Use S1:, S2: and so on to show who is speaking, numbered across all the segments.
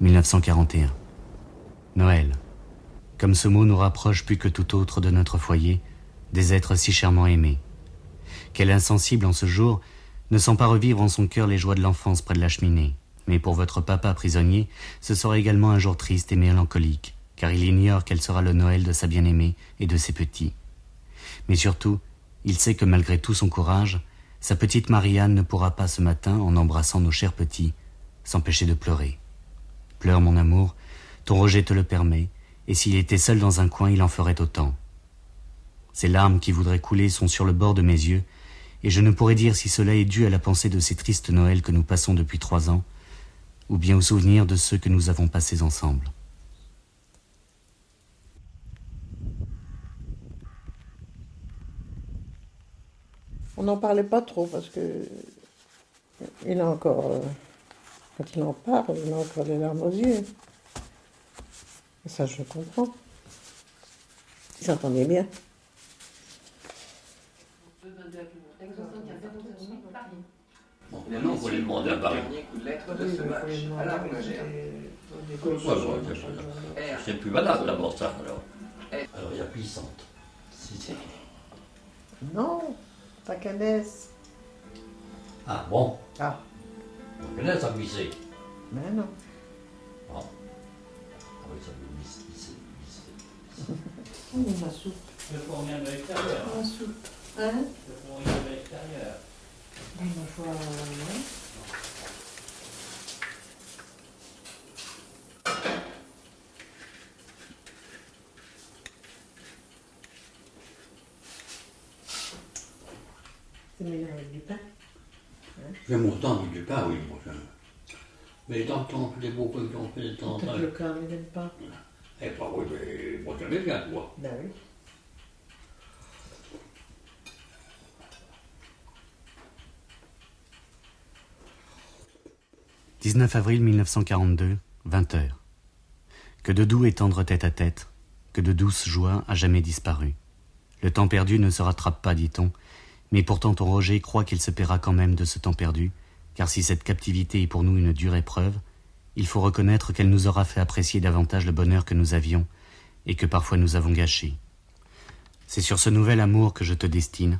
S1: 1941. Noël. Comme ce mot nous rapproche plus que tout autre de notre foyer, des êtres si chèrement aimés. Quel insensible en ce jour ne sent pas revivre en son cœur les joies de l'enfance près de la cheminée. Mais pour votre papa prisonnier, ce sera également un jour triste et mélancolique, car il ignore quel sera le Noël de sa bien-aimée et de ses petits. Mais surtout, il sait que malgré tout son courage, sa petite Marianne ne pourra pas ce matin, en embrassant nos chers petits, s'empêcher de pleurer. Pleure, mon amour, ton Roger te le permet, et s'il était seul dans un coin, il en ferait autant. Ces larmes qui voudraient couler sont sur le bord de mes yeux, et je ne pourrais dire si cela est dû à la pensée de ces tristes Noëls que nous passons depuis 3 ans, ou bien au souvenir de ceux que nous avons passés ensemble.
S2: On n'en parlait pas trop parce que il a encore, quand il en parle, il a encore les larmes aux yeux. Et ça, je comprends. Ils s'entendaient bien.
S3: Bon, maintenant, il faut les demander à Paris. C'est plus valable d'abord ça, alors. Alors, il y a puissante.
S2: Non, pas Canès.
S3: Ah bon?
S2: Ah,
S3: On connaît ça glissé.
S2: mais non.
S3: Ah. Ah oui, ça peut glisser.
S2: Oh, mais ma soupe.
S4: Le four vient de l'extérieur.
S2: Ma soupe. Hein?
S4: Le four vient de l'extérieur.
S2: Ben, ma foi, ouais. C'est meilleur avec du pain.
S3: J'aime autant avec du pain, oui, moi j'aime. Mais tant qu'on fait des beaux pains qu'on fait de temps en temps.
S2: Peut-être le cœur ne l'aime pas.
S3: Eh pas oui, mais moi j'aimais bien, toi.
S2: Ben oui.
S1: « 19 avril 1942, 20h. Que de doux et tendres tête-à-tête, que de douces joies à jamais disparues. Le temps perdu ne se rattrape pas, dit-on, mais pourtant ton Roger croit qu'il se paiera quand même de ce temps perdu, car si cette captivité est pour nous une dure épreuve, il faut reconnaître qu'elle nous aura fait apprécier davantage le bonheur que nous avions et que parfois nous avons gâché. C'est sur ce nouvel amour que je te destine,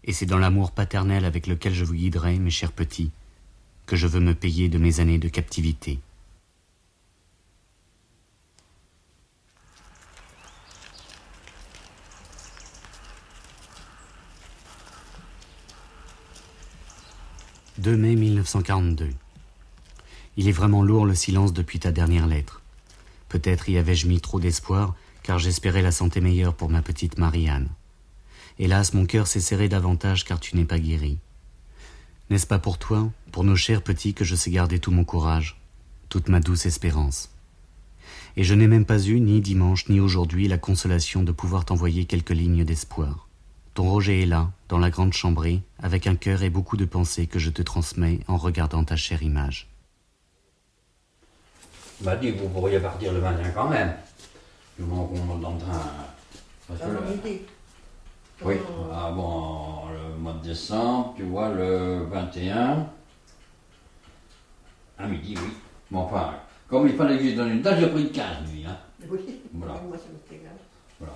S1: et c'est dans l'amour paternel avec lequel je vous guiderai, mes chers petits, que je veux me payer de mes années de captivité. « 2 mai 1942. Il est vraiment lourd le silence depuis ta dernière lettre. Peut-être y avais-je mis trop d'espoir, car j'espérais la santé meilleure pour ma petite Marianne. Hélas, mon cœur s'est serré davantage car tu n'es pas guéri. N'est-ce pas pour toi, pour nos chers petits, que je sais garder tout mon courage, toute ma douce espérance? Et je n'ai même pas eu, ni dimanche, ni aujourd'hui, la consolation de pouvoir t'envoyer quelques lignes d'espoir. Ton Roger est là, dans la grande chambrée, avec un cœur et beaucoup de pensées que je te transmets en regardant ta chère image.
S3: Il m'a dit que vous pourriez partir le 21 quand même. Du moment qu'on monte dans le train. Parce que
S2: midi.
S3: oui, avant le mois de décembre, tu vois, le 21, à midi, oui. Mais enfin, comme il fallait que je donne une date, j'ai pris 15 nuits. Hein.
S2: Oui,
S3: Voilà.
S2: moi ça m'est égal.
S3: Voilà.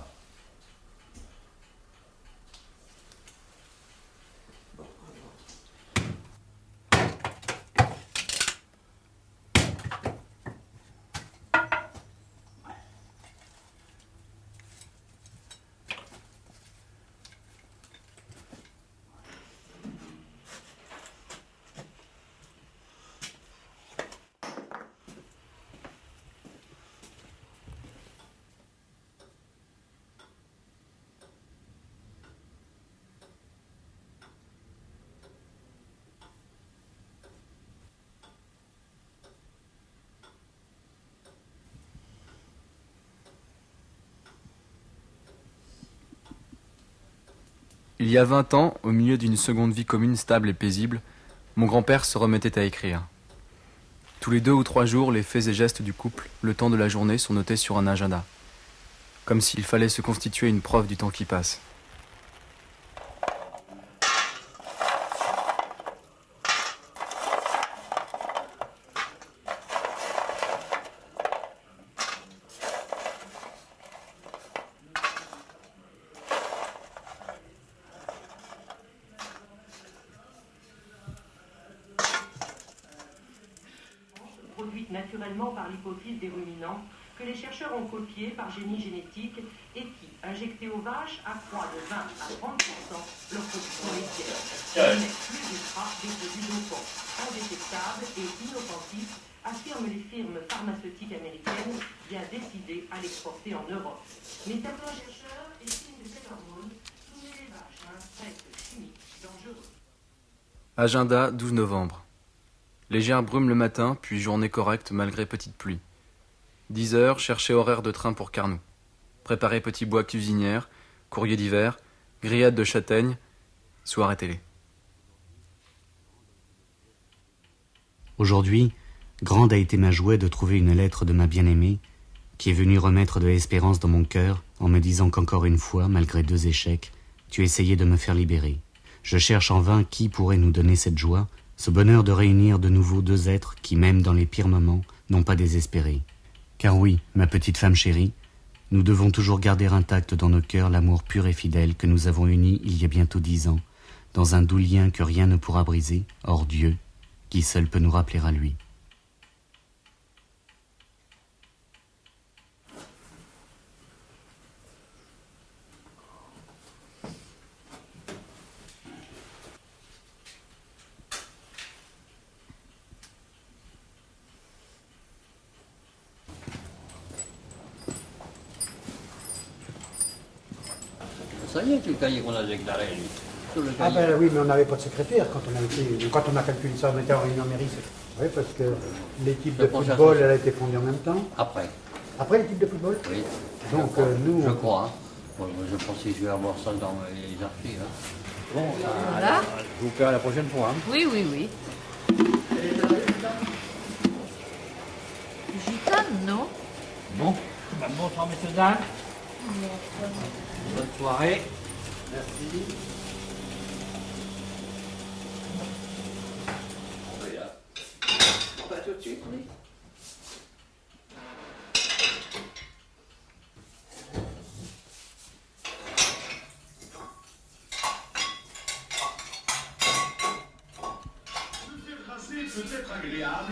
S5: Il y a 20 ans, au milieu d'une seconde vie commune stable et paisible, mon grand-père se remettait à écrire. Tous les 2 ou 3 jours, les faits et gestes du couple, le temps de la journée, sont notés sur un agenda. Comme s'il fallait se constituer une preuve du temps qui passe.
S6: s'explique naturellement par l'hypophyse des ruminants que les chercheurs ont copié par génie génétique et qui, injectés aux vaches, accroît de 20 à 30% leur production laitière. Ils mettent plus ultra des produits dopants, indétectables et inoffensifs, affirment les firmes pharmaceutiques américaines, bien décidées à l'exporter en Europe. Mais certains chercheurs estiment que cette hormone soumet les vaches à un stress chimique dangereux.
S5: Agenda, 12 novembre. Légère brume le matin, puis journée correcte malgré petite pluie. 10 heures, chercher horaire de train pour Carnoux. Préparer petit bois cuisinière, courrier d'hiver, grillade de châtaignes, soirée télé.
S1: Aujourd'hui, grande a été ma joie de trouver une lettre de ma bien-aimée, qui est venue remettre de l'espérance dans mon cœur en me disant qu'encore une fois, malgré 2 échecs, tu essayais de me faire libérer. Je cherche en vain qui pourrait nous donner cette joie, ce bonheur de réunir de nouveau 2 êtres qui, même dans les pires moments, n'ont pas désespéré. Car oui, ma petite femme chérie, nous devons toujours garder intact dans nos cœurs l'amour pur et fidèle que nous avons uni il y a bientôt 10 ans, dans un doux lien que rien ne pourra briser, hors Dieu, qui seul peut nous rappeler à lui.
S3: Ça y est, c'est le cahier qu'on a déclaré, lui. Sur le
S7: Ah
S3: cahier.
S7: ben oui, mais on n'avait pas de secrétaire quand on a calculé ça, on était en réunion mairie. Oui, parce que l'équipe de
S3: Le prochain
S7: football,
S3: associé.
S7: elle a été fondée en même temps.
S3: Après,
S7: Après l'équipe de football
S3: oui.
S7: Donc,
S3: je crois,
S7: nous,
S3: Je
S7: on-
S3: crois. Hein. Bon, je pense que je vais avoir ça dans les archives. Hein. Bon,
S8: Voilà.
S3: je vous perds la prochaine fois. Hein.
S8: Oui, oui, oui. Gitane, non?
S4: Bon, bonsoir, messieurs, dames. Bonne soirée.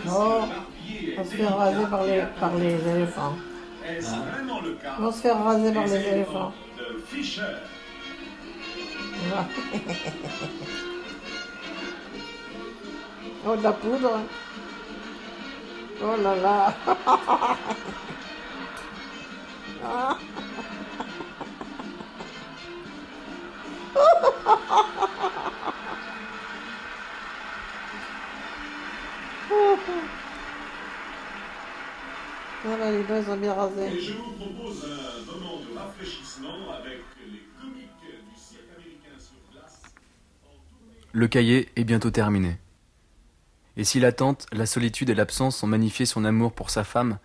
S2: Non, on va se faire raser par les éléphants. On va se faire raser par les éléphants. Voilà. Oh, de la poudre. Oh là là. Ah. Ah bah, les deux, ils sont bien rasés.
S9: Et je vous propose un moment de rafraîchissement avec les comiques du cirque américain sur glace.
S5: Le cahier est bientôt terminé. Et si l'attente, la solitude et l'absence ont magnifié son amour pour sa femme,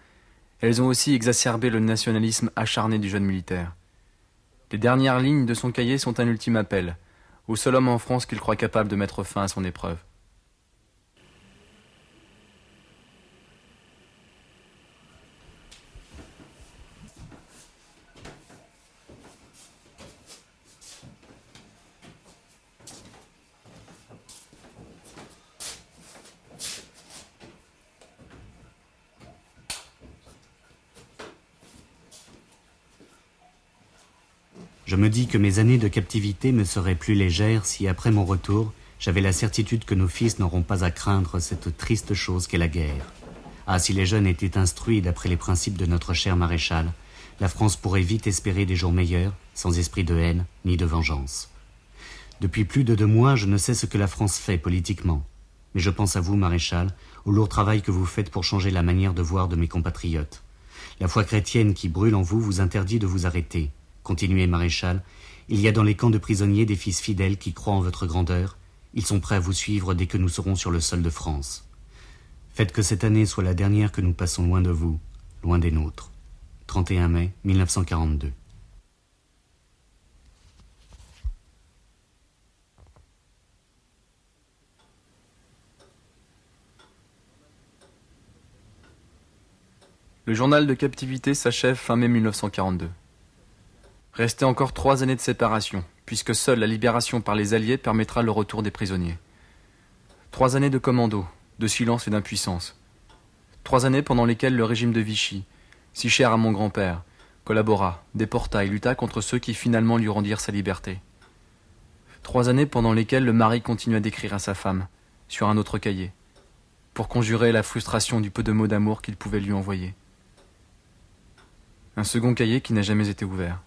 S5: elles ont aussi exacerbé le nationalisme acharné du jeune militaire. Les dernières lignes de son cahier sont un ultime appel, au seul homme en France qu'il croit capable de mettre fin à son épreuve.
S1: Je me dis que mes années de captivité me seraient plus légères si, après mon retour, j'avais la certitude que nos fils n'auront pas à craindre cette triste chose qu'est la guerre. Ah, si les jeunes étaient instruits d'après les principes de notre cher maréchal, la France pourrait vite espérer des jours meilleurs, sans esprit de haine ni de vengeance. Depuis plus de 2 mois, je ne sais ce que la France fait politiquement. Mais je pense à vous, maréchal, au lourd travail que vous faites pour changer la manière de voir de mes compatriotes. La foi chrétienne qui brûle en vous vous interdit de vous arrêter. Continuez, maréchal, il y a dans les camps de prisonniers des fils fidèles qui croient en votre grandeur. Ils sont prêts à vous suivre dès que nous serons sur le sol de France. Faites que cette année soit la dernière que nous passons loin de vous, loin des nôtres. 31 mai 1942.
S5: Le journal de captivité s'achève fin mai 1942. Restait encore 3 années de séparation, puisque seule la libération par les Alliés permettra le retour des prisonniers. 3 années de commando, de silence et d'impuissance. 3 années pendant lesquelles le régime de Vichy, si cher à mon grand-père, collabora, déporta et lutta contre ceux qui finalement lui rendirent sa liberté. 3 années pendant lesquelles le mari continua d'écrire à sa femme, sur un autre cahier, pour conjurer la frustration du peu de mots d'amour qu'il pouvait lui envoyer. Un second cahier qui n'a jamais été ouvert.